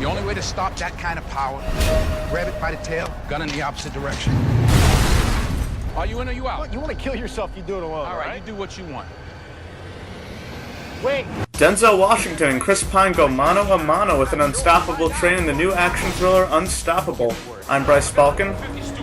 The only way to stop that kind of power, grab it by the tail, gun in the opposite direction. Are you in or you out? What, you want to kill yourself, you do it alone, All right, you do what you want. Wait. Denzel Washington and Chris Pine go mano a mano with an unstoppable train in the new action thriller Unstoppable. I'm Bryce Falcon.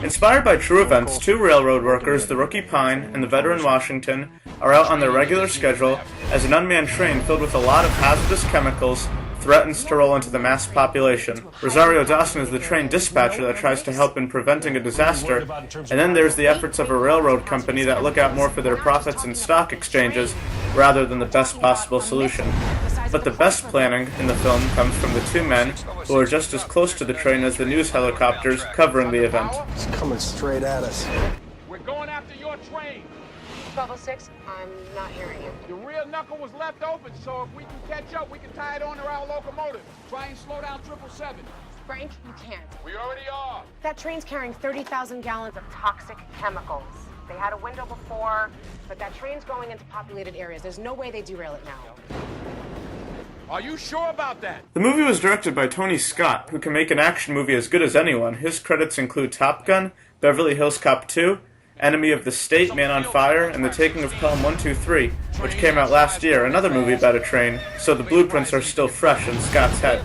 Inspired by true events, two railroad workers, the rookie Pine and the veteran Washington, are out on their regular schedule as an unmanned train filled with a lot of hazardous chemicals threatens to roll into the mass population. Rosario Dawson is the train dispatcher that tries to help in preventing a disaster, and then there's the efforts of a railroad company that look out more for their profits and stock exchanges rather than the best possible solution. But the best planning in the film comes from the two men who are just as close to the train as the news helicopters covering the event. It's coming straight at us. We're going after your train. 1206, I'm not hearing you. The rear knuckle was left open, so if we can catch up, we can tie it onto our locomotive. Try and slow down 777. Frank, you can't. We already are. That train's carrying 30,000 gallons of toxic chemicals. They had a window before, but that train's going into populated areas. There's no way they derail it now. Are you sure about that? The movie was directed by Tony Scott, who can make an action movie as good as anyone. His credits include Top Gun, Beverly Hills Cop 2, Enemy of the State, Man on Fire, and The Taking of Pelham 123, which came out last year, another movie about a train, so the blueprints are still fresh in Scott's head.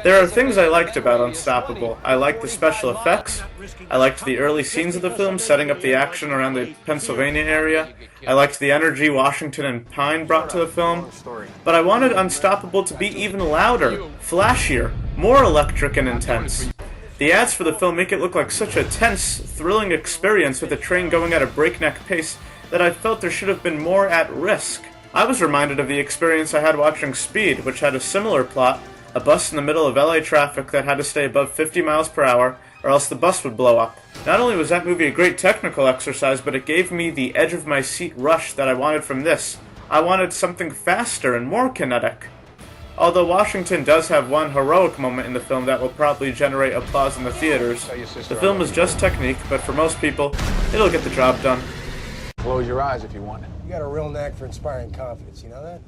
There are things I liked about Unstoppable. I liked the special effects, I liked the early scenes of the film, setting up the action around the Pennsylvania area, I liked the energy Washington and Pine brought to the film, but I wanted Unstoppable to be even louder, flashier, more electric and intense. The ads for the film make it look like such a tense, thrilling experience with a train going at a breakneck pace that I felt there should have been more at risk. I was reminded of the experience I had watching Speed, which had a similar plot, a bus in the middle of LA traffic that had to stay above 50 miles per hour or else the bus would blow up. Not only was that movie a great technical exercise, but it gave me the edge-of-my-seat rush that I wanted from this. I wanted something faster and more kinetic. Although Washington does have one heroic moment in the film that will probably generate applause in the theaters, the film is just technique, but for most people, it'll get the job done. Close your eyes if you want. You got a real knack for inspiring confidence, you know that?